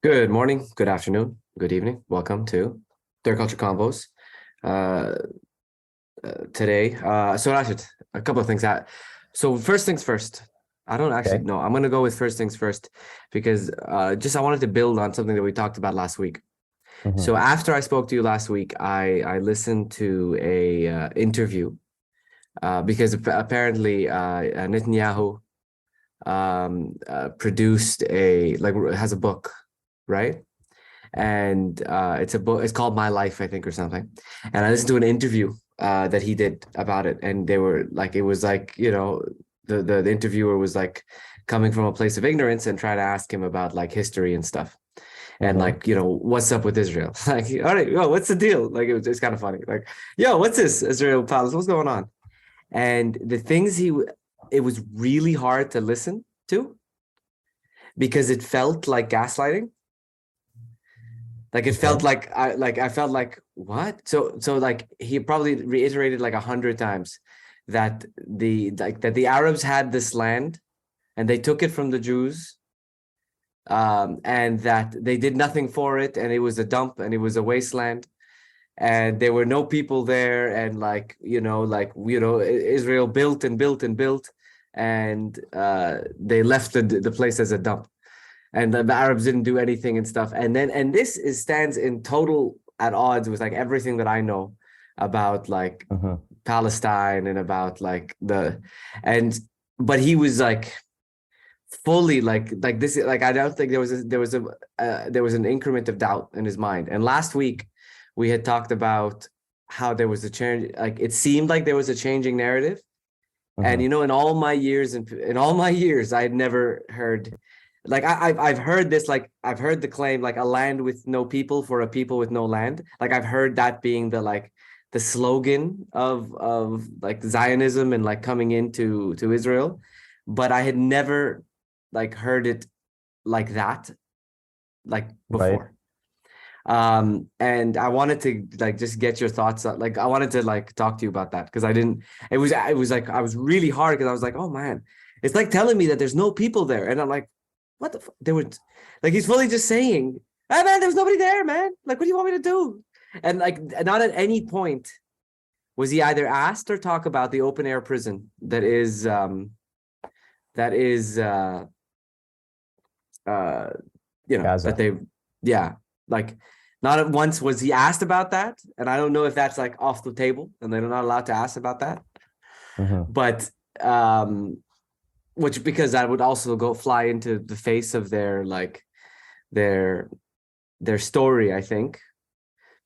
Good morning, good afternoon, good evening. Welcome to Third Culture Convos. Uh, Today, so Rashid, a couple of things. So first things first. I don't actually Okay. know. I'm gonna go with first things first because just I wanted to build on something that we talked about last week. Hmm. So after I spoke to you last week, I listened to a interview because apparently Netanyahu produced has a book, right? And it's a book. It's called My Life, I think, or something. And I listened to an interview that he did about it, and they were like, it was like, the interviewer was like coming from a place of ignorance and trying to ask him about like history and stuff, and Hmm. like, what's up with Israel? Like, all right, yo, what's the deal? Like, it's kind of funny. Like, yo, what's this Israel Palace? What's going on? And the things it was really hard to listen to because it felt like gaslighting. Like it felt Okay. like I felt like what? So like he probably reiterated like 100 times that the Arabs had this land and they took it from the Jews, and that they did nothing for it, and it was a dump and it was a wasteland, and there were no people there, and Israel built and built and built, and they left the place as a dump, and the Arabs didn't do anything and stuff. And this stands in total at odds with like everything that I know about like Hmm. Palestine and about like and but he was like fully like this, like I don't think there was an increment of doubt in his mind. And last week we had talked about how there was a change, like it seemed like there was a changing narrative. And Hmm. in all my years, and in all my years, I had never heard, like I've heard this, like I've heard the claim, like a land with no people for a people with no land. Like I've heard that being the slogan of like Zionism and like coming into to Israel, but I had never like heard it like that, like Right. before. And I wanted to like just get your thoughts on, like I wanted to like talk to you about that because I didn't, it was like I was really hard because I was like, oh man, it's like telling me that there's no people there, and I'm like, what the there were, like he's fully just saying, ah man, there's nobody there, man, like what do you want me to do? And like not at any point was he either asked or talk about the open air prison that is uh that Gaza. they, yeah, like not at once was he asked about that, and I don't know if that's like off the table and they're not allowed to ask about that, Hmm. but which, because that would also go fly into the face of their like their their story, I think,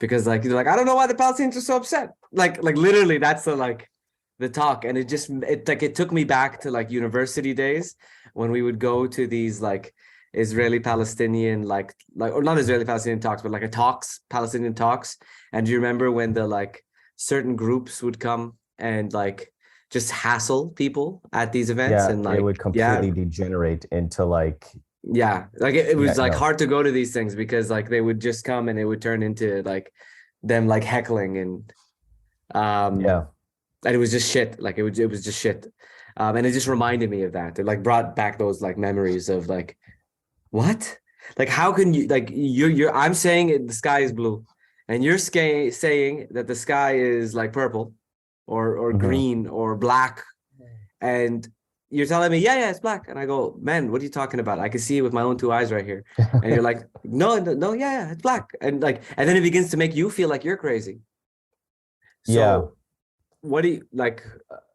because like they're like, I don't know why the Palestinians are so upset, like literally that's the talk. And it took me back to like university days when we would go to these like Israeli Palestinian, like or not Israeli Palestinian talks, but like a talks Palestinian talks. And do you remember when the like certain groups would come and like just hassle people at these events, Yeah, and it would like, yeah, completely degenerate into like, yeah, like it yeah, was like no. hard to go to these things because like they would just come and it would turn into like them like heckling, um Yeah. and it was just shit. Like it was just shit. And it just reminded me of that. It like brought back those like memories of like, what? Like how can you, like you're I'm saying the sky is blue, and you're saying that the sky is like purple or Hmm. green or black, and you're telling me, yeah, yeah, it's black. And I go, man, what are you talking about? I can see it with my own two eyes right here. And you're like, no, no, no, yeah, yeah, it's black. And like, and then it begins to make you feel like you're crazy. Yeah. So what do you like?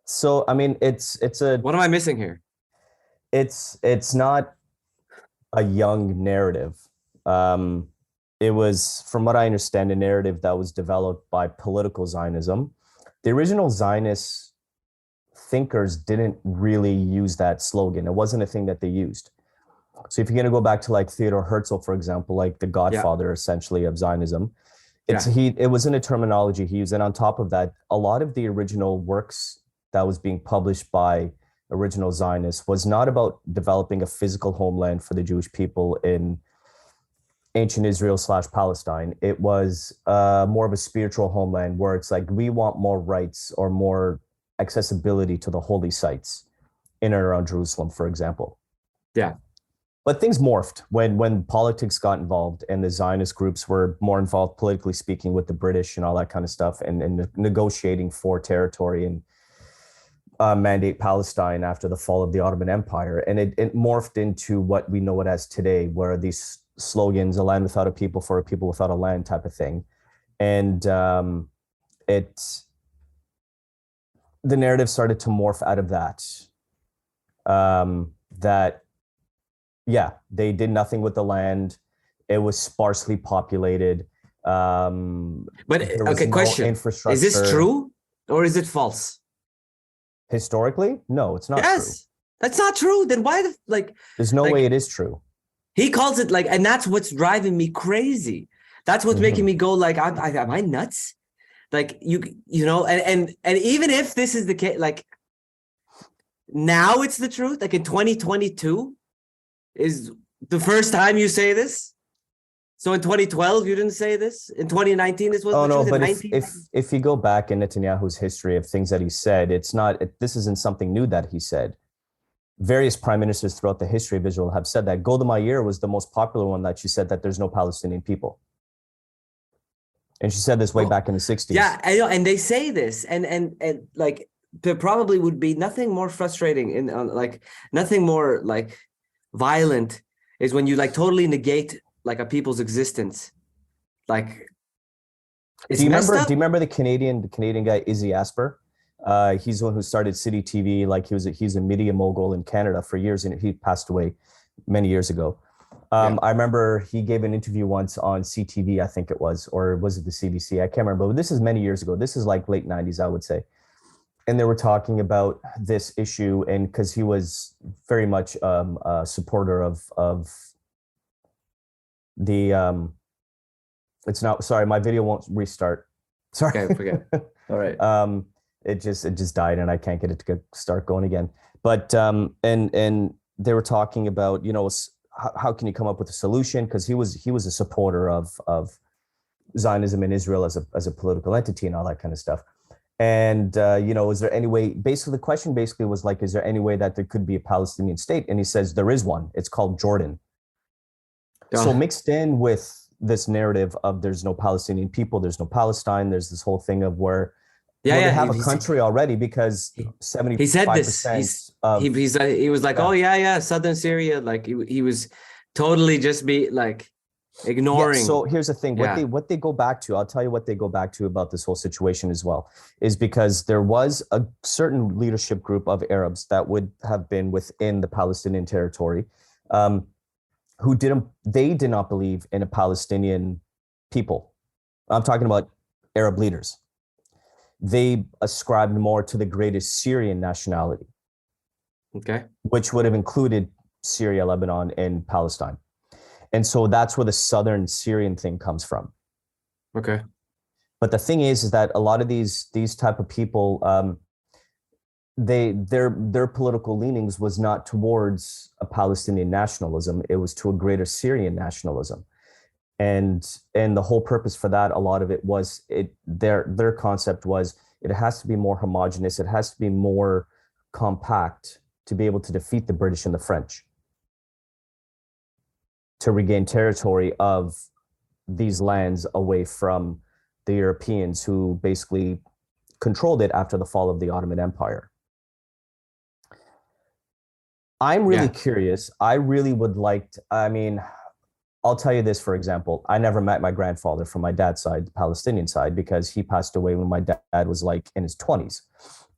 So I mean, What am I missing here? it's not a young narrative. Um, it was, from what I understand, a narrative that was developed by political Zionism. The original Zionist thinkers didn't really use that slogan. It wasn't a thing that they used. So if you're going to go back to like Theodore Herzl, for example, like the Yeah, godfather essentially of Zionism, yeah, it wasn't a terminology he used. And on top of that, a lot of the original works that was being published by original Zionists was not about developing a physical homeland for the Jewish people in ancient Israel slash Palestine. It was more of a spiritual homeland where it's like we want more rights or more accessibility to the holy sites in and around Jerusalem, for example. yeah. But things morphed when politics got involved and the Zionist groups were more involved politically speaking with the British and all that kind of stuff, and negotiating for territory and mandate Palestine after the fall of the Ottoman Empire. And it morphed into what we know it as today, where these slogans, a land without a people for a people without a land type of thing. And the narrative started to morph out of that. That, yeah, they did nothing with the land. It was sparsely populated. But okay, question: is this true or is it false? Historically, no, it's not true. Yes, that's not true. Then why there's no way it is true. He calls it and that's what's driving me crazy. That's what's making me go am I nuts? You know, and even if this is the case, now it's the truth. In 2022 is the first time you say this. So in 2012 you didn't say this. In 2019 this was the truth. But if you go back in Netanyahu's history of things that he said, this isn't something new that he said. Various prime ministers throughout the history of Israel have said that. Golda Meir was the most popular one, that she said that there's no Palestinian people. And she said this way back in the 60s. Yeah, I know, and they say this, and there probably would be nothing more frustrating and nothing more violent is when you like totally negate a people's existence. Do you remember the Canadian guy Izzy Asper? He's the one who started City TV. He's a media mogul in Canada for years, and he passed away many years ago. I remember he gave an interview once on CTV, I think it was, or was it the CBC? I can't remember, but this is many years ago. This is like late 90s, I would say. And they were talking about this issue, and because he was very much a supporter of the it's not, sorry, my video won't restart. Sorry. Okay, forget. All right. It just died and I can't get it to start going again. But and they were talking about, you know, how can you come up with a solution? Because he was a supporter of Zionism in Israel as a political entity and all that kind of stuff. And you know, is there any way? Basically, the question was like, is there any way that there could be a Palestinian state? And he says there is one. It's called Jordan. So mixed in with this narrative of there's no Palestinian people, there's no Palestine, there's this whole thing of where they have a country already, because 75%. He said this. He was like, southern Syria. He was totally just ignoring. Yeah, so here's the thing. What they go back to, I'll tell you what they go back to about this whole situation as well, is because there was a certain leadership group of Arabs that would have been within the Palestinian territory, who did not believe in a Palestinian people. I'm talking about Arab leaders. They ascribed more to the greater Syrian nationality. Okay. Which would have included Syria, Lebanon, and Palestine. And so that's where the southern Syrian thing comes from. Okay. But the thing is that a lot of these type of people, their political leanings was not towards a Palestinian nationalism. It was to a greater Syrian nationalism. And the whole purpose for that, a lot of it was their concept was it has to be more homogenous. It has to be more compact to be able to defeat the British and the French, to regain territory of these lands away from the Europeans who basically controlled it after the fall of the Ottoman Empire. I'm really curious. I really would like to, I'll tell you this, for example, I never met my grandfather from my dad's side, the Palestinian side, because he passed away when my dad was in his 20s.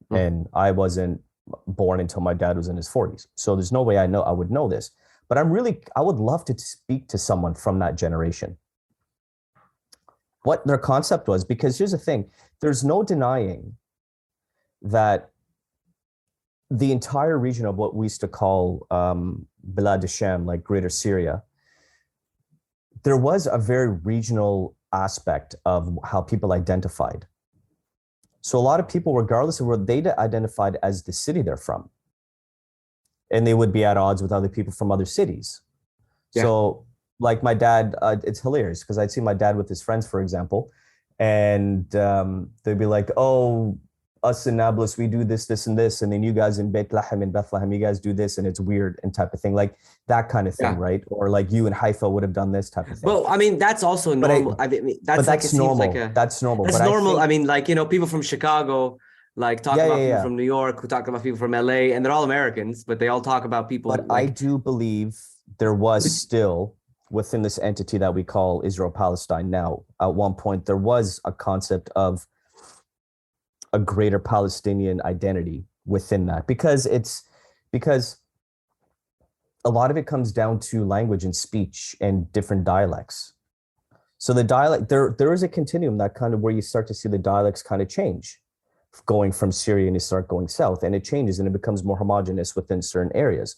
And I wasn't born until my dad was in his 40s. So there's no way I would know this. But I would love to speak to someone from that generation, what their concept was, because here's the thing, there's no denying that the entire region of what we used to call Bilad Hashem, like Greater Syria, there was a very regional aspect of how people identified. So a lot of people, regardless of where they identified as the city they're from, and they would be at odds with other people from other cities. Yeah. So like my dad, it's hilarious because I'd see my dad with his friends, for example, and they'd be like, oh, us in Nablus, we do this, this, and this, and then you guys in Bethlehem, you guys do this, and it's weird and type of thing, like that kind of thing, Yeah. right? Or like you and Haifa would have done this type of thing. Well, I mean, that's also But normal. I mean, that's like, it that's seems like normal. That's normal. that's But I normal. think, I mean, like, people from Chicago, like, talk yeah, about yeah, people yeah. from New York, who talk about people from LA, and they're all Americans, but they all talk about people But I like, do believe there was still within this entity that we call Israel-Palestine now, at one point, there was a concept of a greater Palestinian identity within that, because a lot of it comes down to language and speech and different dialects. So the dialect, there is a continuum that kind of where you start to see the dialects kind of change, going from Syria and you start going south, and it changes and it becomes more homogenous within certain areas.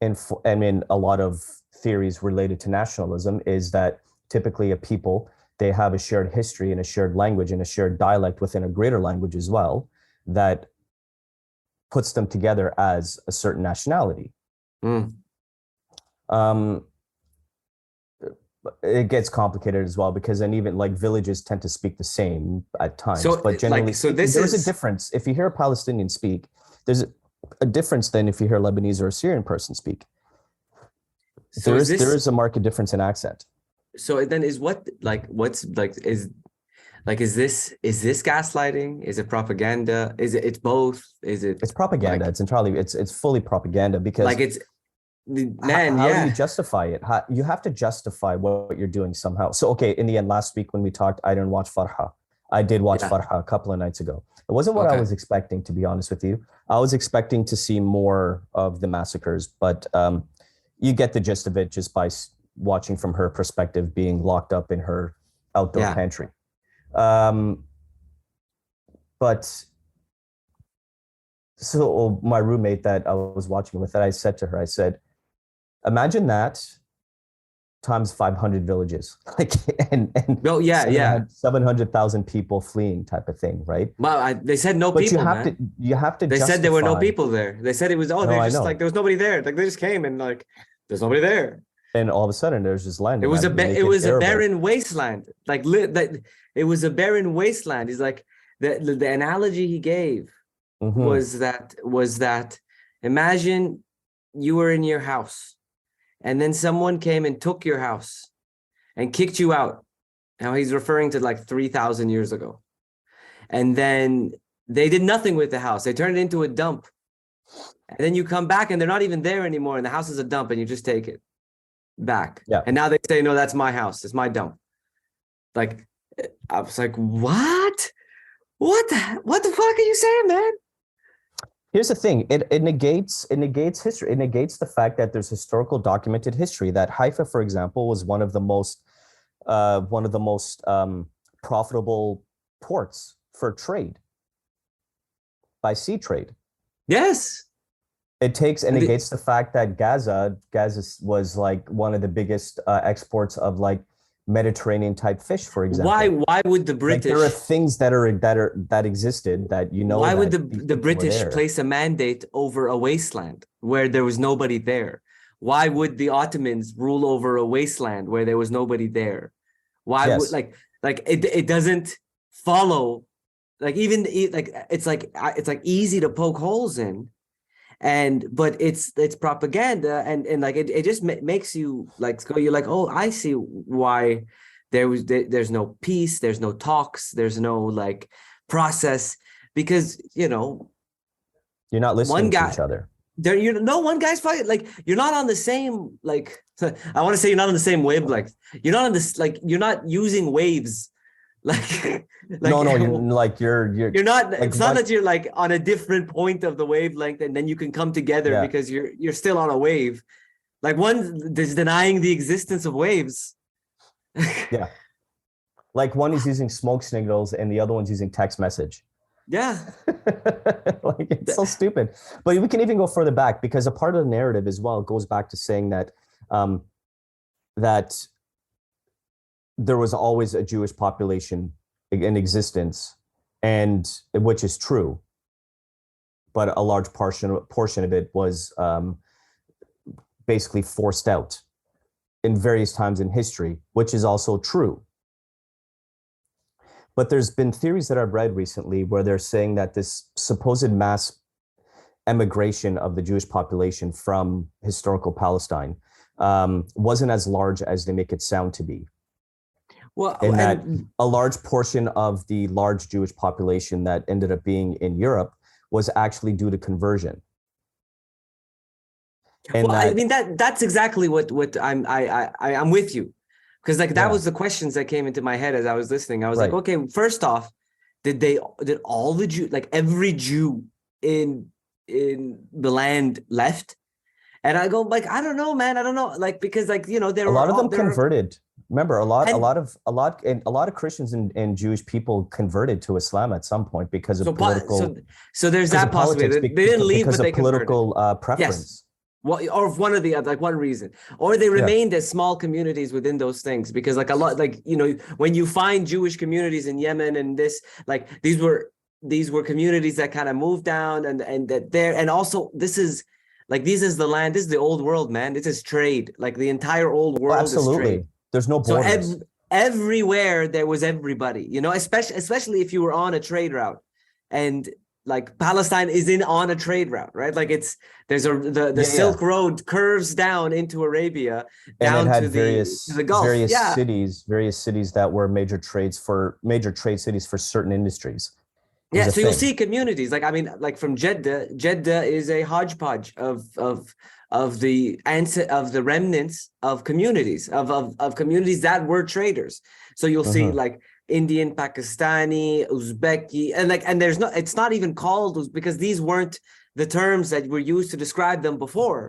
And I mean, a lot of theories related to nationalism is that typically a people, they have a shared history and a shared language and a shared dialect within a greater language as well, that puts them together as a certain nationality. It gets complicated as well, because then even like villages tend to speak the same at times. So, but generally like, so speaking, this there's is a difference. If you hear a Palestinian speak, there's a difference than if you hear a Lebanese or a Syrian person speak. so There is is this a marked difference in accent. so then is what like what's like is this gaslighting? Is it propaganda? Is it, it's both? Is it It's propaganda. like It's fully propaganda, because like it's man, how do you yeah. justify it? You have to justify what you're doing somehow. So, okay, in the end, last week when we talked, I didn't watch Farha. I did watch Yeah. Farha a couple of nights ago. It wasn't what I Okay. was expecting, to be honest with you. I was expecting to see more of the massacres, but you get the gist of it just by watching from her perspective, being locked up in her outdoor Yeah. pantry. But so my roommate that I was watching with, that I said to her, I said, imagine that times 500 villages, like, and Oh yeah, yeah. 700,000 people fleeing type of thing, right? Well, they said no But people, man. you have to They said there were no justify. people there. They said it was, No, they're I just like, know. there was nobody there. Like, they just came and like, there's nobody there. And all of a sudden there's just land, It and was that it make it was a arable. barren wasteland. Like that, it was a barren wasteland. He's like, the analogy he gave was that imagine you were in your house and then someone came and took your house and kicked you out. Now he's referring to like 3,000 years ago. And then they did nothing with the house. They turned it into a dump. And then you come back and they're not even there anymore. And the house is a dump and you just take it back. Yeah. And now they say, no, that's my house. It's my dump. Like, I was like, what? What the fuck are you saying, man? Here's the thing. It negates history. It negates the fact that there's historical documented history that Haifa, for example, was one of the most profitable ports for trade, by sea trade. Yes. It negates the fact that Gaza was like one of the biggest exports of like Mediterranean type fish, for example. Why would the British? Like, there are things that existed that Why would the British place a mandate over a wasteland where there was nobody there? Why would the Ottomans rule over a wasteland where there was nobody there? Why would like it doesn't follow, like, even like it's like easy to poke holes in, but it's propaganda, and like it just makes you like go, you're like, oh, I see why there's no peace, there's no talks, there's no like process, because you're not listening to each other. One guy's probably like, you're not on the same, like, I want to say you're not on the same wavelength. You're not on this, like, you're not using waves. Like no, you're not, like, it's not that you're like on a different point of the wavelength and then you can come together because you're still on a wave. Like, one is denying the existence of waves. Yeah. Like, one is using smoke signals and the other one's using text message. Yeah. Like, it's so stupid. But we can even go further back, because a part of the narrative as well goes back to saying that that there was always a Jewish population in existence, and which is true, but a large portion of it was basically forced out in various times in history, which is also true. But there's been theories that I've read recently where they're saying that this supposed mass emigration of the Jewish population from historical Palestine wasn't as large as they make it sound to be. Well, And that and a large portion of the large Jewish population that ended up being in Europe was actually due to conversion. And well, I that, mean that's exactly what I'm with you, because like that yeah, was the questions that came into my head as I was listening. I was like, right. okay, first off, did all the Jew, like every Jew in the land left? And I go like, I don't know, man, I don't know, like because like A lot of them there converted. Remember, and a lot of Christians and Jewish people converted to Islam at some point so so there's because of that politics, possibility. They didn't leave, because but of they converted. political Yes. preference. Well, or one of the other, like one reason, or they Yeah. remained as small communities within those things, because like a lot, like when you find Jewish communities in Yemen and this, like these were communities that kind of moved down and that there, and also this is like this is the land, this is the old world, man. This is trade. Like the entire old Oh, world is trade. absolutely. There's no So borders. everywhere there was everybody, especially if you were on a trade route, and like Palestine is in on a trade route, right? Like there's the Yeah, yeah. Silk Road curves down into Arabia, And it down had to the Gulf. Yeah, various cities that were major trade cities for certain industries. It was yeah. a So you'll thing. see communities like, I mean, like from Jeddah. Jeddah is a hodgepodge of the remnants of communities of communities that were traders. So you'll see Hmm. like Indian, Pakistani, Uzbeki, and like, and there's not, it's not even called because these weren't the terms that were used to describe them before.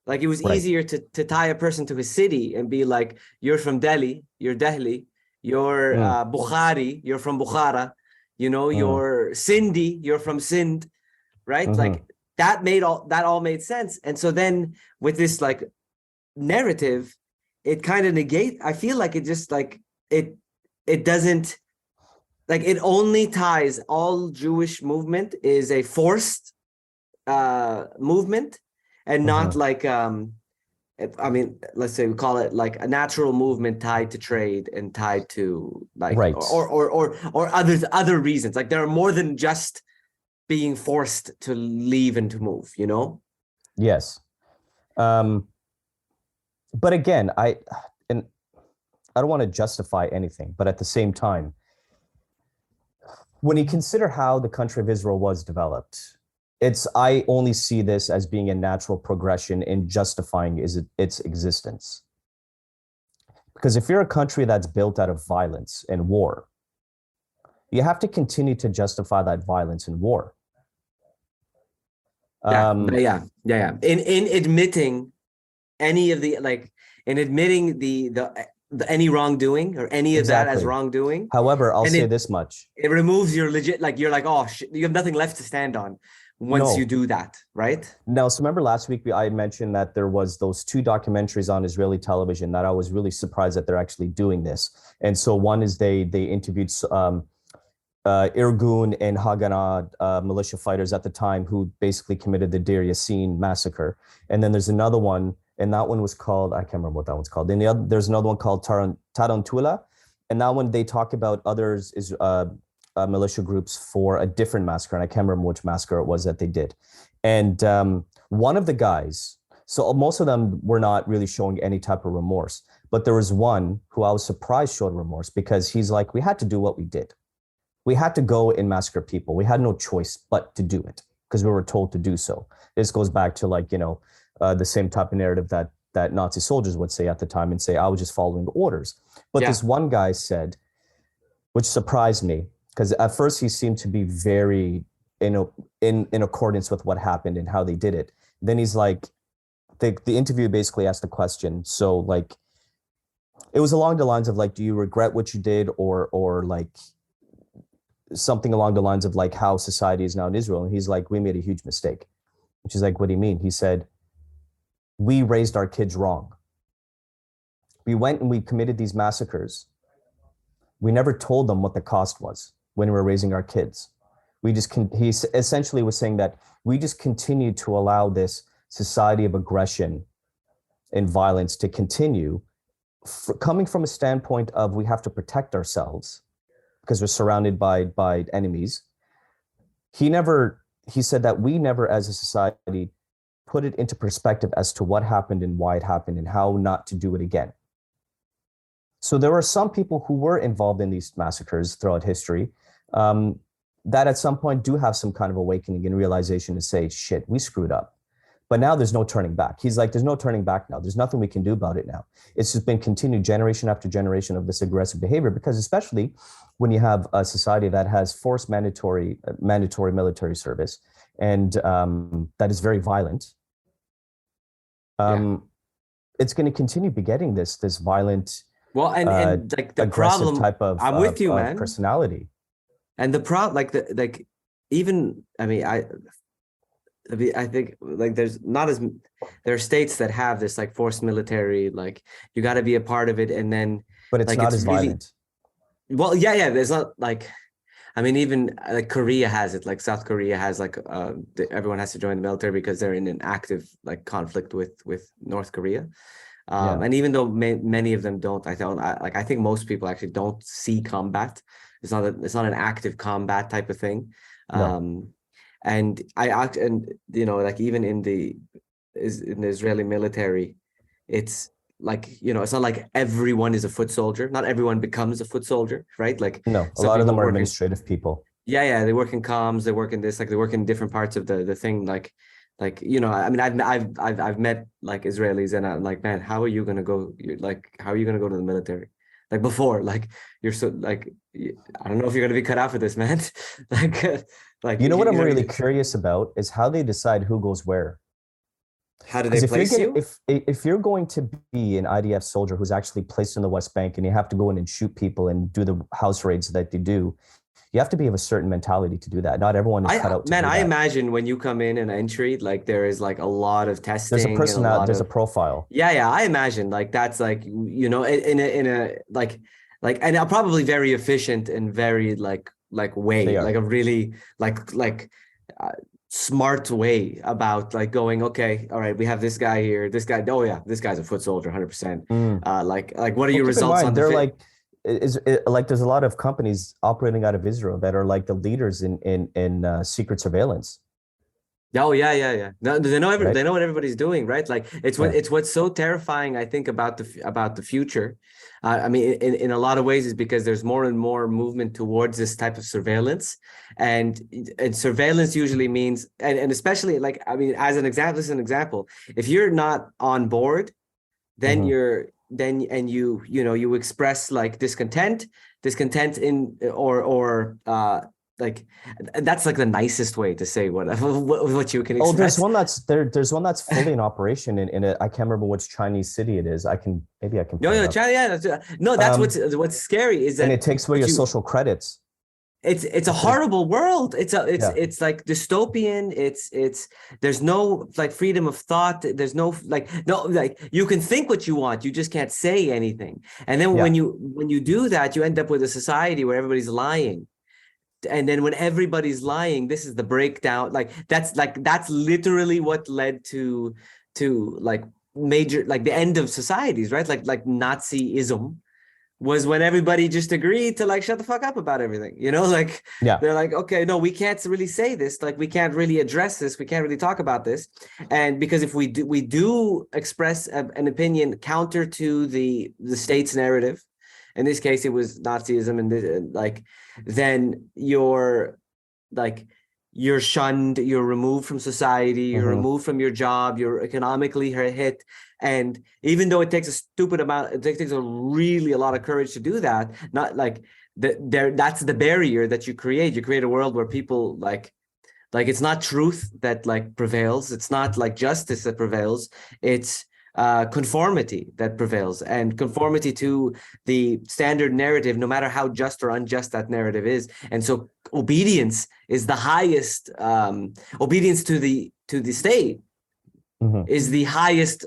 Like it was Right. easier to tie a person to his city and be like, you're from Delhi, you're Delhi, you're Mm, Bukhari, you're from Bukhara, mm, you're Sindhi, you're from Sindh, right? hmm. Like that all made sense. And so then with this like narrative, it kind of I feel like it just like it doesn't, like it only ties, all Jewish movement is a forced movement, and not Hmm. like I mean, let's say we call it like a natural movement tied to trade and tied to like Right. or other reasons. Like there are more than just being forced to leave and to move. Yes. Um, but again, and I don't want to justify anything, but at the same time, when you consider how the country of Israel was developed, I only see this as being a natural progression in justifying its existence. Because if you're a country that's built out of violence and war, you have to continue to justify that violence and war. Yeah, Um, yeah. In admitting any of the like in admitting the any wrongdoing or any of that as exactly. wrongdoing, However, I'll and say this much. it removes your legit, like you're like, oh shit, you have nothing left to stand on once you No, do that, right? no. So remember last week I mentioned that there was those two documentaries on Israeli television that I was really surprised that they're actually doing this. And so one is they interviewed Irgun and Haganah militia fighters at the time who basically committed the Deir Yassin massacre. And then there's another one, and that one was called, I can't remember what that one's called. And there's another one called Tarantula. And that one they talk about others is militia groups for a different massacre. And I can't remember which massacre it was that they did. And one of the guys, so most of them were not really showing any type of remorse. But there was one who I was surprised showed remorse because he's like, we had to do what we did. We had to go and massacre people. We had no choice but to do it because we were told to do so. This goes back to like, the same type of narrative that Nazi soldiers would say at the time and say, I was just following orders. But Yeah, this one guy said, which surprised me, because at first he seemed to be very in accordance with what happened and how they did it. Then he's like, the interview basically asked the question. So like, it was along the lines of like, do you regret what you did, or like something along the lines of like how society is now in Israel. And he's like, we made a huge mistake. Which is like, what do you mean? He said, we raised our kids wrong. We went and we committed these massacres. We never told them what the cost was when we were raising our kids. He essentially was saying that we just continued to allow this society of aggression and violence to continue, coming from a standpoint of we have to protect ourselves. because we're surrounded by enemies. He said that we never as a society put it into perspective as to what happened and why it happened and how not to do it again. So there were some people who were involved in these massacres throughout history, that at some point do have some kind of awakening and realization to say, shit, we screwed up. But now there's no turning back. He's like, there's no turning back now. There's nothing we can do about it now. It's just been continued generation after generation of this aggressive behavior, because especially when you have a society that has forced mandatory military service and that is very violent, it's going to continue begetting this violent, and like the aggressive problem type of I'm with you, man. Personality. And the problem, even I think like there are states that have this like forced military, like you got to be a part of it, and then but it's like, not as really violent. Well, yeah, there's not like, I mean, even like Korea has it, like South Korea has like everyone has to join the military because they're in an active like conflict with North Korea. And even though many of them don't, I think most people actually don't see combat. It's not an active combat type of thing. No. And you know, like even in the Israeli military, it's like, you know, it's not like everyone is a foot soldier. Not everyone becomes a foot soldier, right? Like no, a lot of them are administrative people. Yeah, they work in comms, they work in this, like they work in different parts of the thing, like you know, I mean, I've met like Israelis, and I'm like, man, how are you gonna go? How are you gonna go to the military? Like before, like you're so like, I don't know if you're gonna be cut out for this, man. like you know what I'm really curious about is how they decide who goes where. How do they place you? If you're going to be an IDF soldier who's actually placed in the West Bank and you have to go in and shoot people and do the house raids that they do, you have to be of a certain mentality to do that. Not everyone is cut out to do that. I imagine when you come in an entry, like there is like a lot of testing. There's a personality, there's a profile. Yeah, I imagine like that's like, you know, in a like and probably very efficient and very like way, like a really like smart way about like going, okay, all right, we have this guy here, this guy, oh yeah, this guy's a foot soldier 100%. Like what are your results on they're like like there's a lot of companies operating out of Israel that are like the leaders in secret surveillance. Oh yeah. No, they know they know what everybody's doing, right? Like it's what's so terrifying, I think, about the future. I mean, in a lot of ways, is because there's more and more movement towards this type of surveillance, and surveillance usually means, and especially like, I mean, as an example, if you're not on board, then you express like discontent in or like that's like the nicest way to say what you can express. There's one that's fully in operation in a, I can't remember which Chinese city it is. China, what's scary is that, and it takes away your social credits. It's a horrible world. It's like dystopian. It's there's no like freedom of thought. There's no like you can think what you want. You just can't say anything. And then when you do that, you end up with a society where everybody's lying. And then when everybody's lying, this is the breakdown. That's literally what led to like major, like the end of societies, right? Like Nazism was when everybody just agreed to like shut the fuck up about everything, you know, like they're like, okay, no, we can't really say this, like we can't really address this, we can't really talk about this. And because if we do express an opinion counter to the state's narrative, in this case it was Nazism, and then you're shunned, you're removed from society, you're removed from your job, you're economically hit. And even though it takes a lot of courage to do that, not like that's the barrier that you create. You create a world where people like it's not truth that like prevails. It's not like justice that prevails. It's conformity that prevails, and conformity to the standard narrative, no matter how just or unjust that narrative is. And so obedience is the highest, obedience to the state is the highest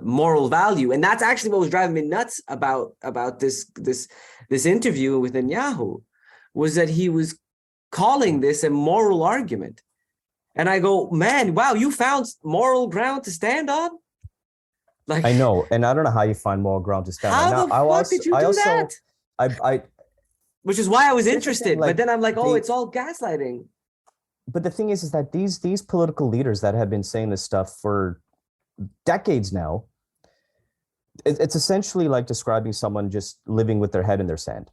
moral value. And that's actually what was driving me nuts about this interview with Netanyahu, was that he was calling this a moral argument. And I go, man, wow, you found moral ground to stand on? Like, I know, and I don't know how you find moral ground to stand on. How the fuck did you do that? which is why I was Here's the interested. thing, like, but then I'm like, oh, they- it's all gaslighting. But the thing is that these political leaders that have been saying this stuff for decades now, it's essentially like describing someone just living with their head in their sand.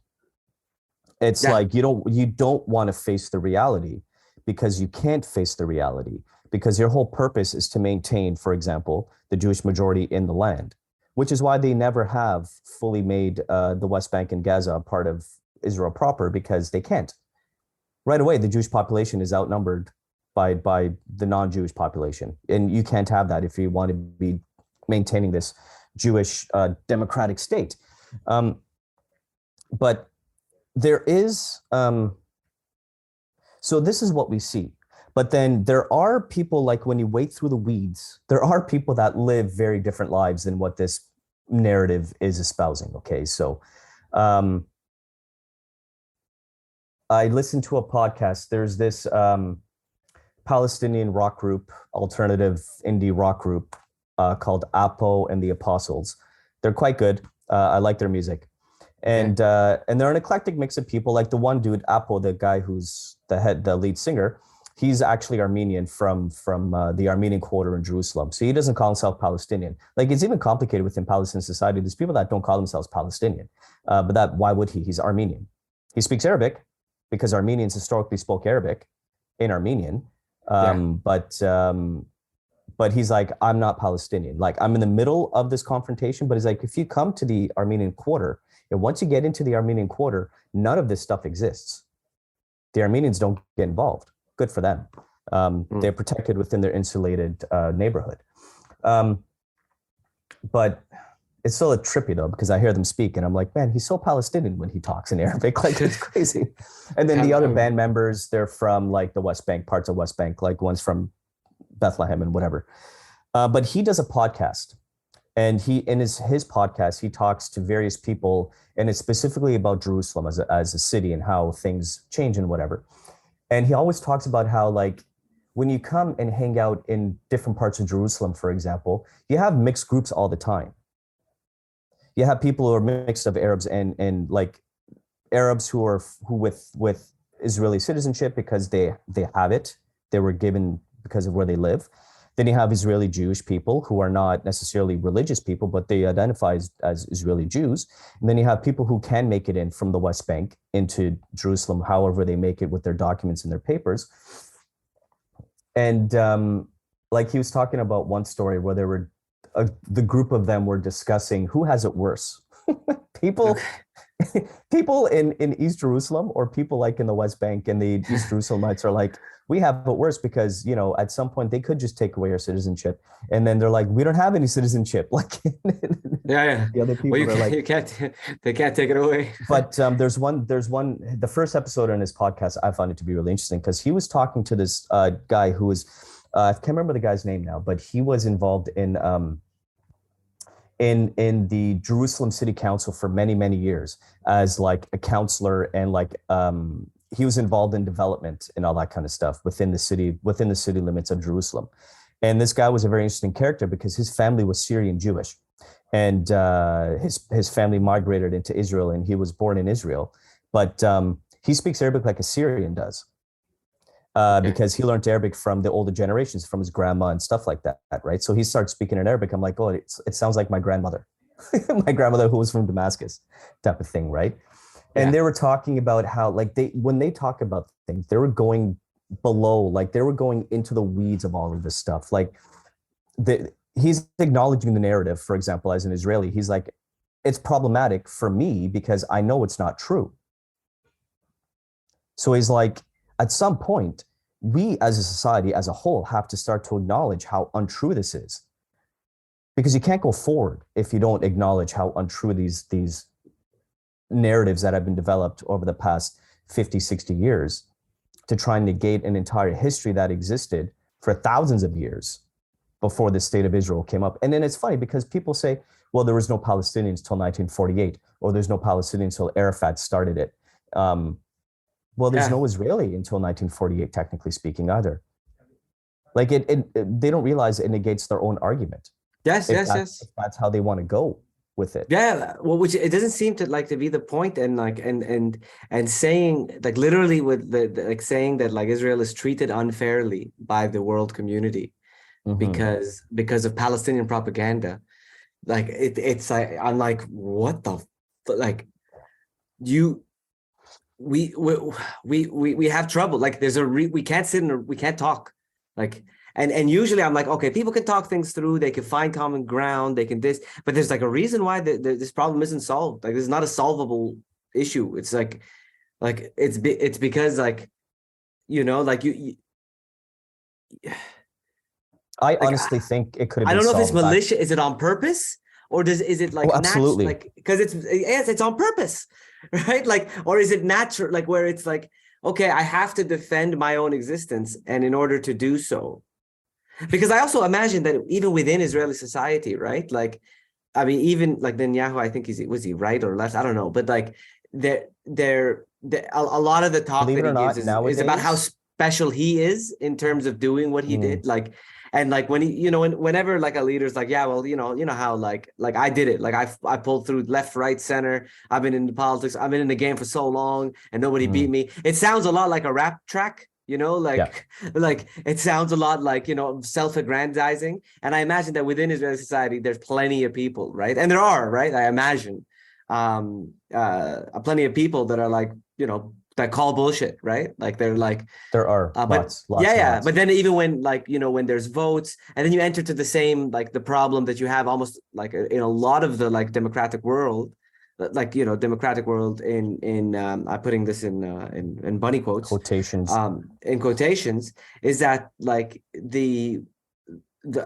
It's Yeah. like you don't want to face the reality because you can't face the reality because your whole purpose is to maintain, for example, the Jewish majority in the land, which is why they never have fully made the West Bank and Gaza a part of Israel proper, because they can't. Right away, the Jewish population is outnumbered by the non-Jewish population, and you can't have that if you want to be maintaining this Jewish democratic state. But there is, so this is what we see. But then there are people, like when you wade through the weeds, there are people that live very different lives than what this narrative is espousing. Okay, so I listened to a podcast. There's this Palestinian rock group, alternative indie rock group called Apo and the Apostles. They're quite good. I like their music. And they're an eclectic mix of people. Like the one dude, Apo, the guy who's the lead singer, he's actually Armenian from the Armenian Quarter in Jerusalem. So he doesn't call himself Palestinian. Like it's even complicated within Palestinian society. There's people that don't call themselves Palestinian, but why would he? He's Armenian. He speaks Arabic because Armenians historically spoke Arabic in Armenian. But he's like, I'm not Palestinian. Like I'm in the middle of this confrontation, but he's like, if you come to the Armenian Quarter, and once you get into the Armenian Quarter, none of this stuff exists. The Armenians don't get involved. Good for them. They're protected within their insulated neighborhood. But it's still a trippy though, because I hear them speak and I'm like, man, he's so Palestinian when he talks in Arabic. Like it's crazy. And then the other band members, they're from like the West Bank, parts of West Bank, like one's from Bethlehem and whatever. But he does a podcast. And he, in his podcast, he talks to various people, and it's specifically about Jerusalem as a city and how things change and whatever. And he always talks about how, like, when you come and hang out in different parts of Jerusalem, for example, you have mixed groups all the time. You have people who are mixed of Arabs and like Arabs who with Israeli citizenship because they have it. They were given because of where they live. Then you have Israeli Jewish people who are not necessarily religious people, but they identify as Israeli Jews. And then you have people who can make it in from the West Bank into Jerusalem, however they make it with their documents and their papers. And like he was talking about one story where there were the group of them were discussing who has it worse, people in East Jerusalem or people like in the West Bank, and the East Jerusalemites are like, we have it worse because, you know, at some point they could just take away our citizenship. And then they're like, we don't have any citizenship. Like, yeah. The other people are like, they can't take it away. But there's one, the first episode in his podcast, I found it to be really interesting because he was talking to this guy who was, I can't remember the guy's name now, but he was involved in the Jerusalem City Council for many, many years as like a counselor, and like he was involved in development and all that kind of stuff within the city limits of Jerusalem. And this guy was a very interesting character because his family was Syrian Jewish, and his family migrated into Israel, and he was born in Israel, but he speaks Arabic like a Syrian does. Because he learned Arabic from the older generations, from his grandma and stuff like that, right? So he starts speaking in Arabic. I'm like, oh, it sounds like my grandmother, my grandmother who was from Damascus, type of thing, right? And they were talking about how, like, when they talk about things, they were going below, like they were going into the weeds of all of this stuff. Like, he's acknowledging the narrative, for example, as an Israeli. He's like, it's problematic for me because I know it's not true. So he's like, at some point, we as a society as a whole have to start to acknowledge how untrue this is. Because you can't go forward if you don't acknowledge how untrue these narratives that have been developed over the past 50, 60 years to try and negate an entire history that existed for thousands of years before the state of Israel came up. And then it's funny because people say, well, there was no Palestinians till 1948, or there's no Palestinians till Arafat started it. Well, there's no Israeli until 1948, technically speaking, either. Like they don't realize it negates their own argument. Yes. If that's how they want to go. with it. Yeah, well, which it doesn't seem to like to be the point, and like and saying like literally with like saying that like Israel is treated unfairly by the world community Mm-hmm. because of Palestinian propaganda. Like it's like I'm like, what the like you we have trouble. Like there's we can't sit and we can't talk. Like and usually I'm like, okay, people can talk things through, they can find common ground, they can this, but there's like a reason why this problem isn't solved. Like this is not a solvable issue. It's like it's because like like I like honestly think it could have I been don't know if it's solved back. malicious. Is it on purpose, or is it Oh, like natural? absolutely. Like because it's yes, it's on purpose, right? Like, or is it natural? Like where it's like, okay, I have to defend my own existence, and in order to do so, because I also imagine that even within Israeli society, right? Like, I mean, even like Netanyahu, I think was he right or left? I don't know, but like a lot of the talk Believe that it he or gives not, is about how nowadays, special he is in terms of doing what he mm, did. Like, and like when he, whenever like a leader's like, yeah, well, how like I did it, like I pulled through left, right, center. I've been in politics. I've been in the game for so long, and nobody beat mm, me. It sounds a lot like a rap track. yeah, Like it sounds a lot like self-aggrandizing, and I imagine that within Israeli society there's plenty of people, right? And there are, right? I imagine plenty of people that are like that call bullshit, right? Like they're like there are but lots, yeah, lots and yeah. lots. But then even when like when there's votes, and then you enter to the same like the problem that you have almost like in a lot of the like democratic world, like democratic world in I'm putting this in bunny quotes, Quotations. in quotations, is that like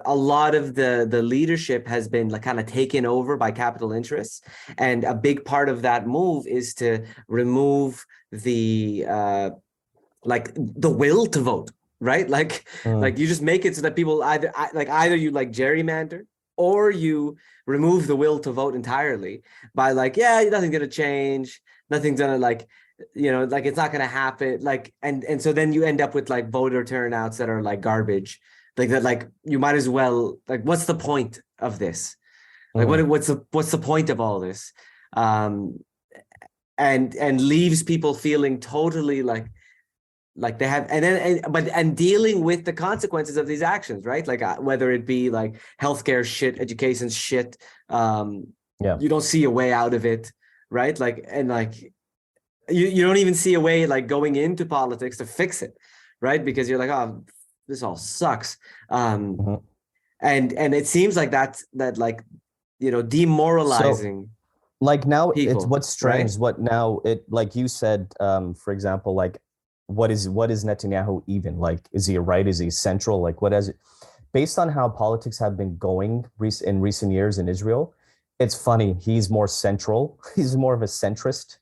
a lot of the leadership has been like kind of taken over by capital interests, and a big part of that move is to remove the like the will to vote, right? Mm, Like you just make it so that people either you like gerrymander, or you remove the will to vote entirely by like, yeah, nothing's gonna change, nothing's gonna like like it's not gonna happen, like and so then you end up with like voter turnouts that are like garbage, like that, like you might as well, like what's the point of this, like mm. what's the point of all this, um and leaves people feeling totally like they have, and then and dealing with the consequences of these actions, right? Like whether it be like healthcare shit, education shit, Yeah. you don't see a way out of it, right? Like and like you don't even see a way like going into politics to fix it, right? Because you're like, oh, this all sucks, Mhm. and it seems like that like So, demoralizing like now, it's people, what's strange right? is what now it like you said, for example, like what is Netanyahu even like? Is he a right? Is he central? Like what is it? Based on how politics have been going in recent years in Israel, it's funny. He's more central. He's more of a centrist,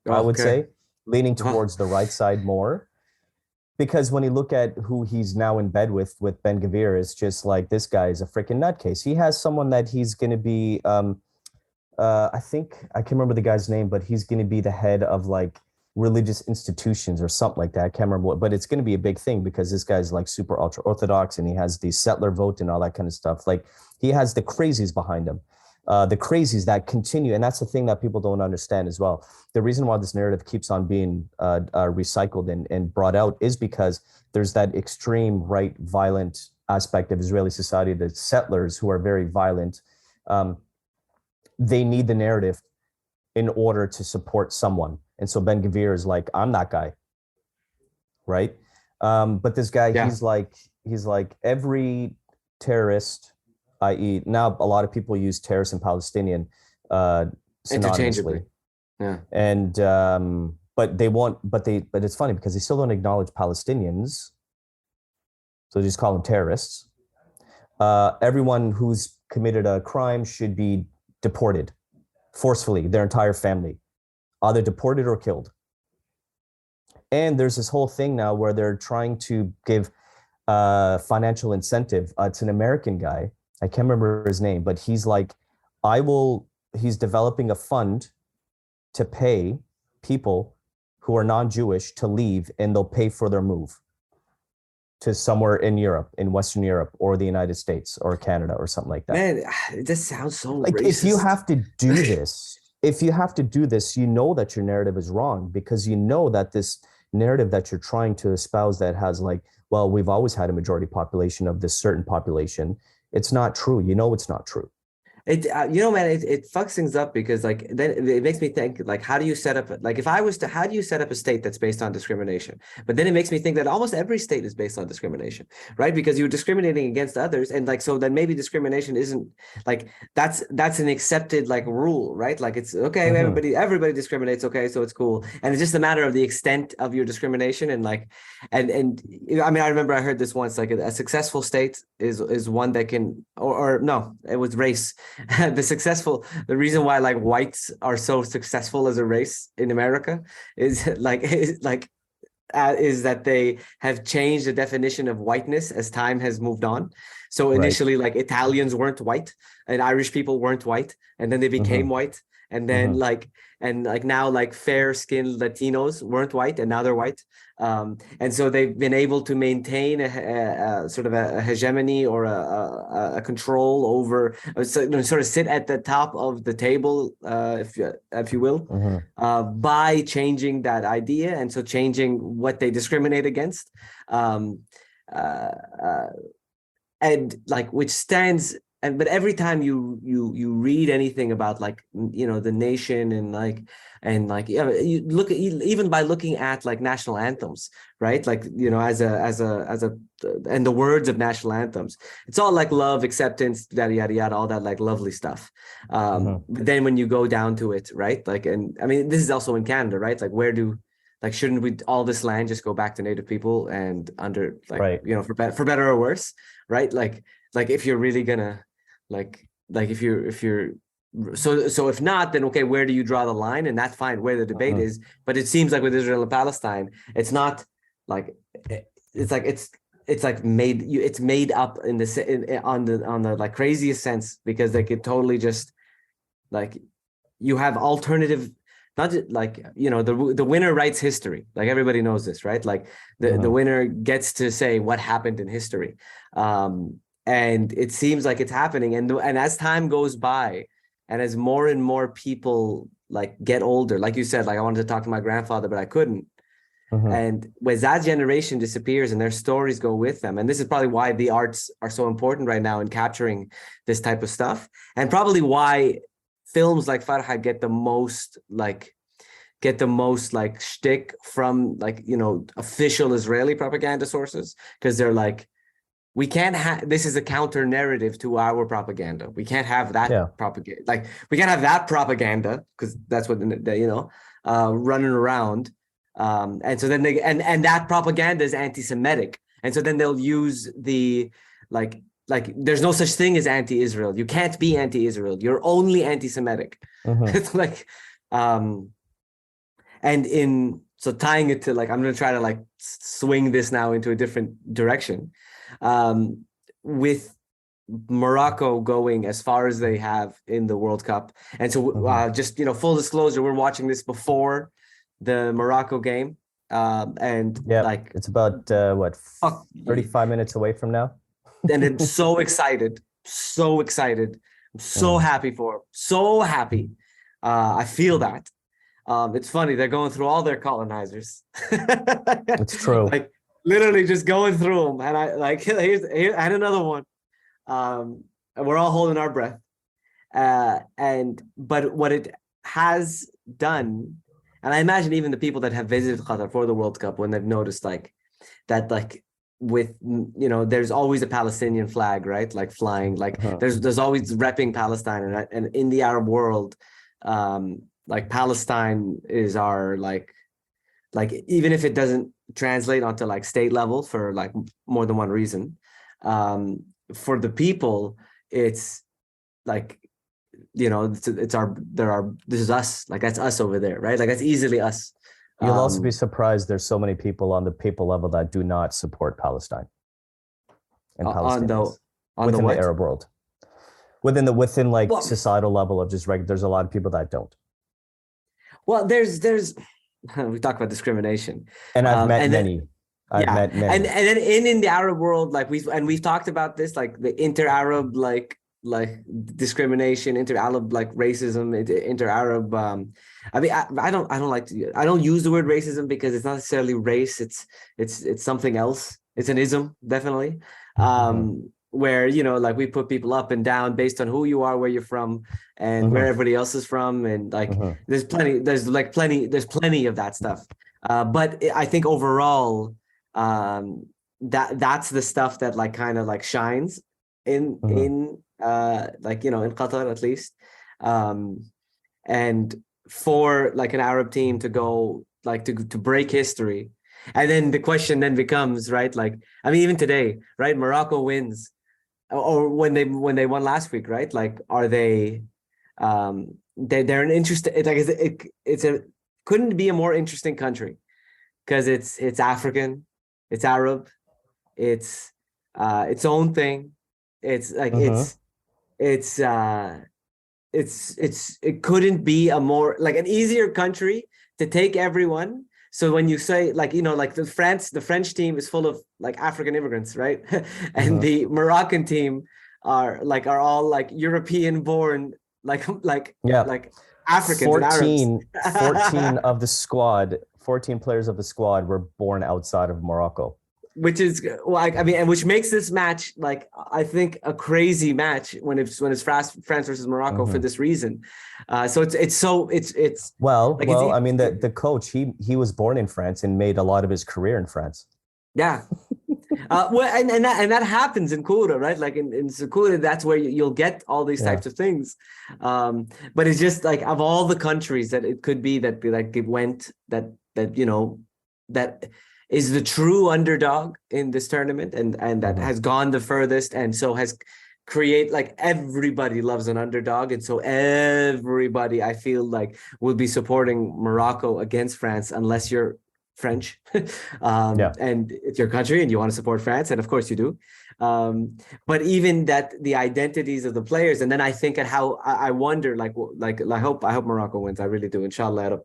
I would Okay. say, leaning Well, towards the right side more. Because when you look at who he's now in bed with Ben Gvir, it's just like this guy is a freaking nutcase. He has someone that he's going to be I think I can't remember the guy's name, but he's going to be the head of like religious institutions or something like that. I can't remember what, but it's going to be a big thing because this guy's like super ultra orthodox and he has the settler vote and all that kind of stuff. Like he has the crazies behind him, the crazies that continue, and that's the thing that people don't understand as well. The reason why this narrative keeps on being recycled and brought out is because there's that extreme right, violent aspect of Israeli society, the settlers who are very violent. Um, they need the narrative in order to support someone. And so Ben Gvir is like, I'm that guy, right? But this guy, yeah, he's like every terrorist, i.e., now a lot of people use terrorist and Palestinian synonymously, interchangeably. Yeah. and but they won't. But it's funny because they still don't acknowledge Palestinians, so they just call them terrorists. Everyone who's committed a crime should be deported forcefully, their entire family, either deported or killed. And there's this whole thing now where they're trying to give financial incentive. It's an American guy. I can't remember his name, but he's like, he's developing a fund to pay people who are non-Jewish to leave and they'll pay for their move. to somewhere in Europe, in Western Europe, or the United States, or Canada, or something like that. Man, it just sounds so Like racist. if you have to do this, you know that your narrative is wrong, because you know that this narrative that you're trying to espouse that has like, well, we've always had a majority population of this certain population. It's not true. You know, it's not true. It man, it fucks things up, because like then it makes me think, like, how do you set up, like, if I was to, how do you set up a state that's based on discrimination? But then it makes me think that almost every state is based on discrimination, right? Because you're discriminating against others, and like, so then maybe discrimination isn't like, that's an accepted like rule, right? Like it's okay, everybody discriminates, okay, so it's cool, and it's just a matter of the extent of your discrimination, and like, and I mean, I remember I heard this once, like a successful state is one that can, or no, it was race. The reason why like whites are so successful as a race in America is that they have changed the definition of whiteness as time has moved on. So initially, like Italians weren't white and Irish people weren't white, and then they became white, and then now like fair-skinned Latinos weren't white, and now they're white. And so they've been able to maintain a sort of a hegemony, or a control over, sort of sit at the top of the table, if you will, by changing that idea, and so changing what they discriminate against, and like, which stands. But every time you read anything about like, the nation, you look at, even by looking at like national anthems, right? Like, as a and the words of national anthems, it's all like love, acceptance, yada yada yada, all that like lovely stuff. But then when you go down to it, right? Like, and I mean, this is also in Canada, right? Like, shouldn't we, all this land just go back to Native people, and under like, for better or worse, right? Like if you're really gonna if you're so if not, then okay, where do you draw the line? And that's fine, where the debate is. But it seems like with Israel and Palestine, it's not like, it's like made up in on the like craziest sense, because they could totally just like, you have alternative, not just like, the winner writes history, like everybody knows this, right? Like the winner gets to say what happened in history. And it seems like it's happening. And as time goes by, and as more and more people like get older, like you said, like I wanted to talk to my grandfather, but I couldn't. And when that generation disappears and their stories go with them, and this is probably why the arts are so important right now in capturing this type of stuff, and probably why films like Farha get the most shtick from like, official Israeli propaganda sources, because they're like, we can't have, this is a counter narrative to our propaganda. We can't have that propaganda. Like, we can't have that propaganda, because that's what running around. And so then and that propaganda is anti-Semitic. And so then they'll use the like there's no such thing as anti-Israel. You can't be anti-Israel. You're only anti-Semitic. It's like, and so tying it to like, I'm going to try to like swing this now into a different direction. With Morocco going as far as they have in the World Cup. And so just, full disclosure, we're watching this before the Morocco game. And like, it's about 35 minutes away from now. And I'm so excited. I'm so happy for them. So happy. I feel that. It's funny, they're going through all their colonizers. It's true. Like, literally just going through them, and I like, here's and another one. And we're all holding our breath. But what it has done, and I imagine even the people that have visited Qatar for the World Cup, when they've noticed like that, like with there's always a Palestinian flag, right? Like flying, like there's always repping Palestine, and in the Arab world, like Palestine is our like even if it doesn't translate onto like state level for like more than one reason, for the people it's like, this is us, like that's us over there, right? Like that's easily us. You'll also be surprised there's so many people on the people level that do not support Palestine and Palestinians within the Arab world, within societal level of just there's a lot of people that don't. Well, there's we talk about discrimination, and I've met many I've met many. And then in the Arab world, like we've talked about this, like the inter-Arab like discrimination, inter-Arab like racism, inter-Arab. I mean, I don't like to. I don't use the word racism because it's not necessarily race. It's something else. It's an ism, definitely. Where like we put people up and down based on who you are, where you're from, and where everybody else is from, and like there's plenty of that stuff. But I think overall, that's the stuff that like kind of like shines in like in Qatar at least, and for like an Arab team to go like to break history, and then the question then becomes, right, like I mean even today, right, Morocco wins, or when they won last week, right, like are they they're an interesting, it's a couldn't be a more interesting country because it's African, it's Arab, it's its own thing. It's like it couldn't be a more like an easier country to take everyone. So when you say like like the French team is full of like African immigrants, right? And the Moroccan team are all like European born like Africans 14, and Arabs. 14 of the squad, 14 players of the squad were born outside of Morocco. Which is like, I mean, and which makes this match like I think a crazy match when it's France versus Morocco for this reason. So it's well, like I mean the coach he was born in France and made a lot of his career in France. Yeah. Well, and that happens in Kura, right? Like in Sakura, that's where you'll get all these types of things. But it's just like of all the countries that it could be that like it went that that is the true underdog in this tournament and that has gone the furthest, and so has create like everybody loves an underdog, and so everybody I feel like will be supporting Morocco against France unless you're French and it's your country and you want to support France, and of course you do, but even that the identities of the players, and then I think at how I wonder like I hope Morocco wins, I really do, inshallah,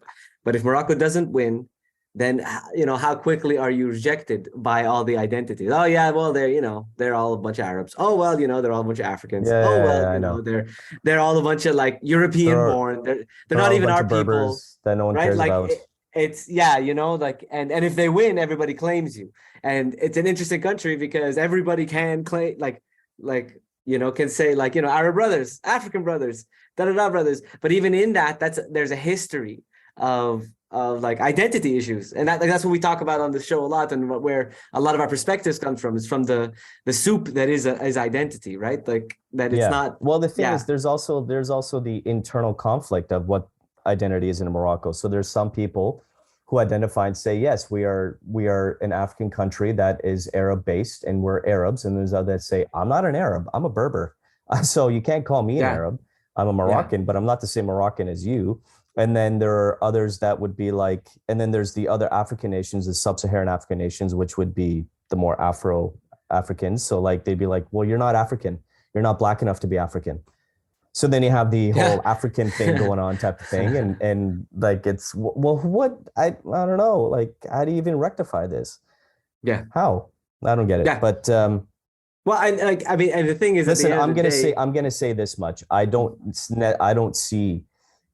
but if Morocco doesn't win, then how quickly are you rejected by all the identities? Oh yeah, well they're all a bunch of Arabs. Oh well, they're all a bunch of Africans. I know. They're all a bunch of like European born. They're not even our people that no one cares about. It's like and if they win, everybody claims you, and it's an interesting country because everybody can claim can say like Arab brothers, African brothers, brothers, but even in that there's a history of like identity issues, and that's what we talk about on the show a lot, and where a lot of our perspectives come from is from the soup that is identity, right? Like that it's not. Well, the thing is, there's also the internal conflict of what identity is in Morocco. So there's some people who identify and say, yes, we are an African country that is Arab based and we're Arabs, and there's others that say, I'm not an Arab, I'm a Berber, so you can't call me an Arab. I'm a Moroccan, but I'm not the same Moroccan as you. And then there are others that would be like, and then there's the other African nations, the sub-Saharan African nations, which would be the more Afro-Africans. So like, they'd be like, well, you're not African. You're not black enough to be African. So then you have the whole African thing going on type of thing. And like, it's, well, what, I don't know. Like, how do you even rectify this? Yeah. How? I don't get it. Yeah. But, well, I mean, and the thing is, listen, I'm going to say this much. I don't see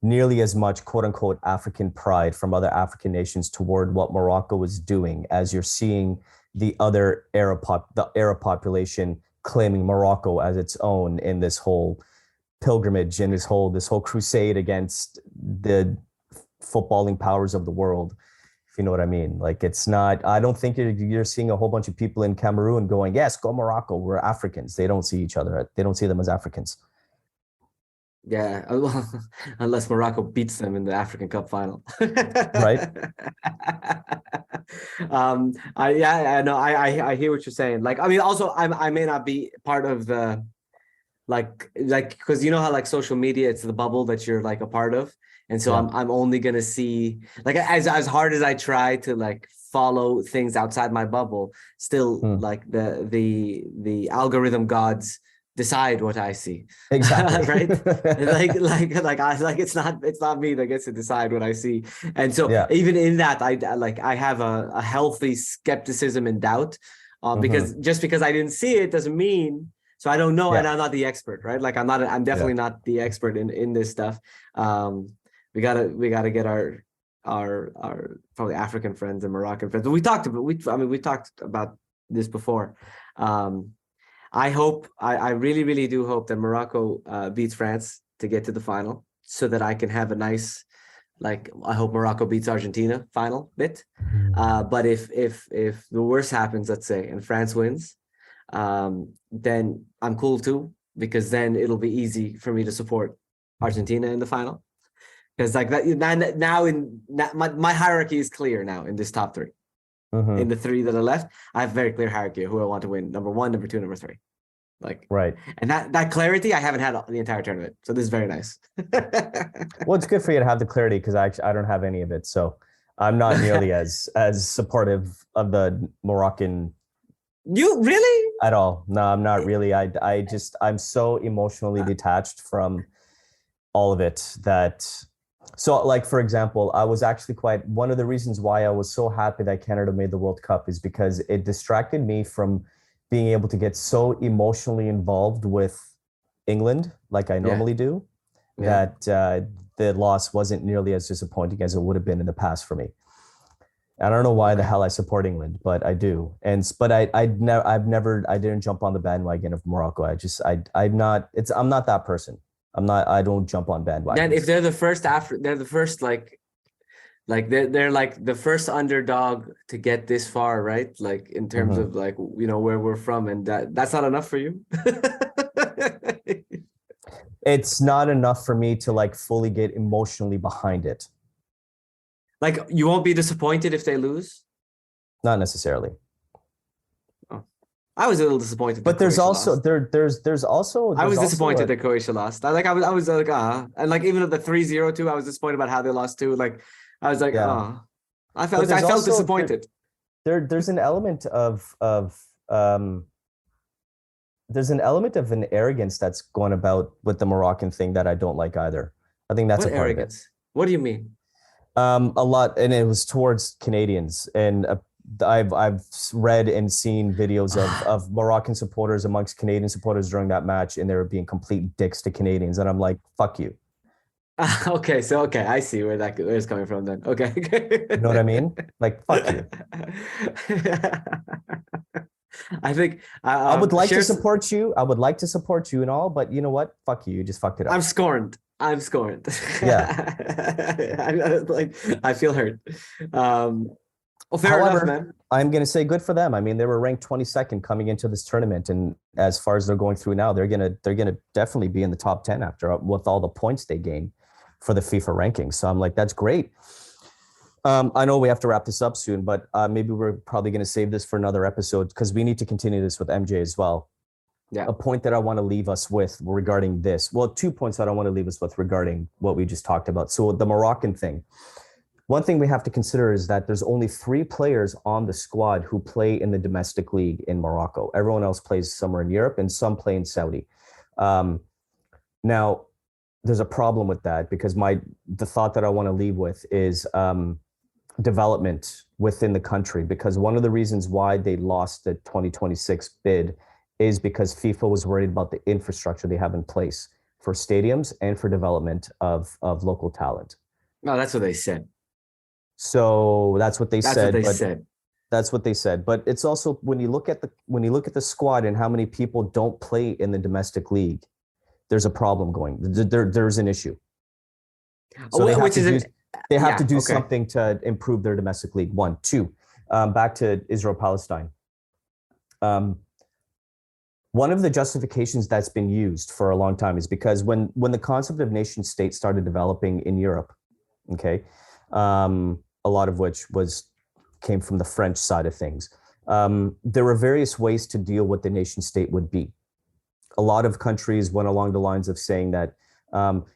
nearly as much quote unquote African pride from other African nations toward what Morocco is doing as you're seeing the other Arab population claiming Morocco as its own in this whole pilgrimage and this whole crusade against the footballing powers of the world, if you know what I mean. Like, it's not, I don't think you're seeing a whole bunch of people in Cameroon going, yes, go Morocco, we're Africans. They don't see each other. They don't see them as Africans. Yeah, unless Morocco beats them in the African Cup final, right? I hear what you're saying. Like, I mean, also, I may not be part of the like because you know how like social media, it's the bubble that you're like a part of, and so I'm only gonna see like as hard as I try to like follow things outside my bubble, still like the algorithm gods decide what I see. Exactly. Right? It's not me that gets to decide what I see. And so Yeah. even in that, I have a healthy skepticism and doubt, because just because I didn't see it doesn't mean, so I don't know, and Yeah. I'm not the expert, right? Like I'm definitely not the expert in this stuff. We gotta get our probably African friends and Moroccan friends. But we talked about this before. I really, really do hope that Morocco beats France to get to the final, so that I can have a nice, like, I hope Morocco beats Argentina final bit. But if the worst happens, let's say, and France wins, then I'm cool too, because then it'll be easy for me to support Argentina in the final. Because like that my hierarchy is clear now in this top three. In the three that are left, I have very clear hierarchy of who I want to win: number 1, number 2, number 3. Like, right. And that clarity I haven't had the entire tournament, so this is very nice. Well, it's good for you to have the clarity, because I don't have any of it, so I'm not nearly as supportive of the Moroccan. You really? At all? No, I'm not really. I'm so emotionally detached from all of it that. So, like, for example, I was actually one of the reasons why I was so happy that Canada made the World Cup is because it distracted me from being able to get so emotionally involved with England like I normally do, that the loss wasn't nearly as disappointing as it would have been in the past for me. I don't know why the hell I support England, but I do. But I didn't jump on the bandwagon of Morocco. I'm not that person. I don't jump on bandwagons. And if they're the first they're the first they're like the first underdog to get this far, right? Like in terms of like, where we're from, and that's not enough for you. It's not enough for me to like fully get emotionally behind it. Like, you won't be disappointed if they lose? Not necessarily. I was a little disappointed. But there's also I was disappointed that Croatia lost. I was like, and like even at the 3-0 I was disappointed about how they lost too. Like I was like, I felt disappointed. There's an element of an arrogance that's going about with the Moroccan thing that I don't like either. I think that's a part of it. What do you mean? A lot, and it was towards Canadians, and I've read and seen videos of Moroccan supporters amongst Canadian supporters during that match, and they were being complete dicks to Canadians, and I'm like, fuck you. Okay, I see where it's coming from then. Okay. You know what I mean? Like, fuck you. I think I would like to support you. I would like to support you and all, but you know what? Fuck you. You just fucked it up. I'm scorned. Yeah. I feel hurt. Fair enough, man. I'm going to say good for them. I mean, they were ranked 22nd coming into this tournament, and as far as they're going through now, they're going to definitely be in the top 10 after with all the points they gain for the FIFA rankings. So I'm like, that's great. I know we have to wrap this up soon, but maybe we're probably going to save this for another episode, because we need to continue this with MJ as well. Yeah. A point that I want to leave us with regarding this. Well, 2 points that I want to leave us with regarding what we just talked about. So the Moroccan thing. One thing we have to consider is that there's only 3 players on the squad who play in the domestic league in Morocco. Everyone else plays somewhere in Europe, and some play in Saudi. Now, there's a problem with that, because the thought that I want to leave with is development within the country, because one of the reasons why they lost the 2026 bid is because FIFA was worried about the infrastructure they have in place for stadiums and for development of local talent. No, that's what they said. So that's what they said. That's what they said. But it's also, when you look at the squad and how many people don't play in the domestic league, there's a problem going. There's an issue. So they have to do something to improve their domestic league. 1, 2. Back to Israel-Palestine. One of the justifications that's been used for a long time is because when the concept of nation state started developing in Europe, okay, a lot of which came from the French side of things, there were various ways to deal with the nation state would be. A lot of countries went along the lines of saying that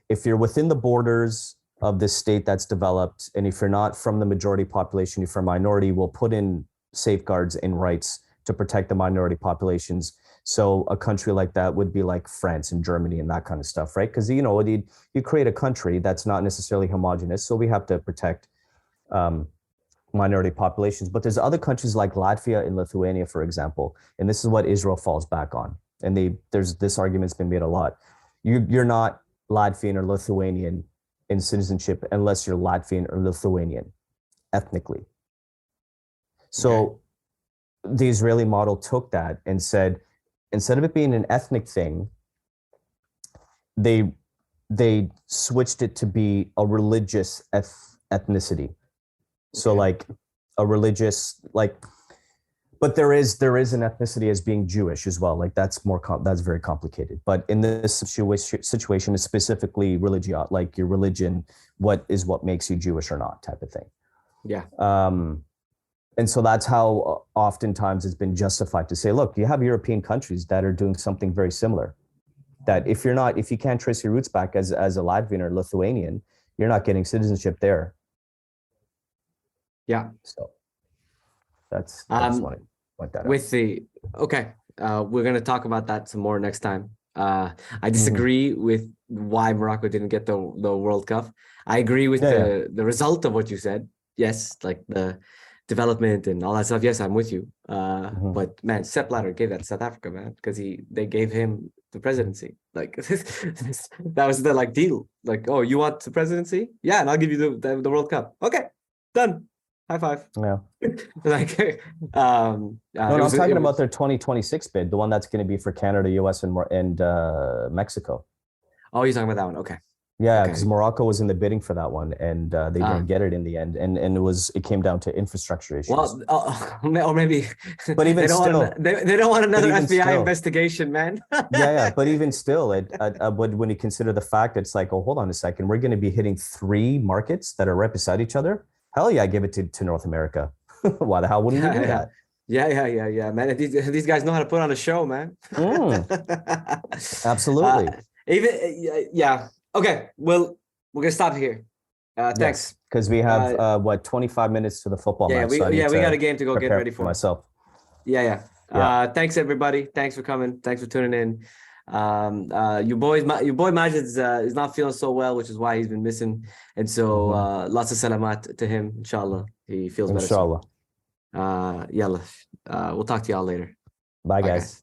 if you're within the borders of this state that's developed, and if you're not from the majority population, if you're a minority, we'll put in safeguards and rights to protect the minority populations, So a country like that would be like France and Germany and that kind of stuff, right? Because, you know, you create a country that's not necessarily homogenous, so we have to protect minority populations. But there's other countries like Latvia and Lithuania, for example, and this is what Israel falls back on. And there's this argument's been made a lot. You're not Latvian or Lithuanian in citizenship unless you're Latvian or Lithuanian ethnically. So the Israeli model took that and said, instead of it being an ethnic thing, they switched it to be a religious ethnicity. So like a religious, like, but there is an ethnicity as being Jewish as well. Like that's very complicated. But in this situation, is specifically religion, like your religion, what makes you Jewish or not, type of thing. Yeah. And so that's how oftentimes it's been justified to say, look, you have European countries that are doing something very similar. That if you can't trace your roots back as a Latvian or Lithuanian, you're not getting citizenship there. Yeah. So that's I just want to point that out. We're gonna talk about that some more next time. I disagree with why Morocco didn't get the World Cup. I agree with the result of what you said. Yes, like the development and all that stuff. Yes, I'm with you. But man, Sepp Blatter gave that to South Africa, man, because they gave him the presidency. Like that was the like deal. Like, oh, you want the presidency? Yeah, and I'll give you the World Cup. Okay, done. High five. Yeah. Like, no, I'm talking about their 2026 bid, the one that's going to be for Canada, US, and Mexico. Oh, you're talking about that one? Okay. Yeah, because Morocco was in the bidding for that one, and they didn't get it in the end, and it came down to infrastructure issues. Well, or maybe, but even they don't want another FBI investigation, man. yeah, but even still, when you consider the fact, it's like, oh, hold on a second, we're going to be hitting 3 markets that are right beside each other. Hell yeah, give it to North America. Why the hell wouldn't we do that? Yeah, man. These guys know how to put on a show, man. Absolutely. Okay, well, we're gonna stop here. Thanks. Because we have 25 minutes to the football match. We got a game to go get ready for. Myself. Yeah. Thanks everybody. Thanks for coming. Thanks for tuning in. Your boy Majid is not feeling so well, which is why he's been missing. And so lots of salamat to him. Inshallah, he feels better. Inshallah. Yalla. We'll talk to y'all later. Bye guys.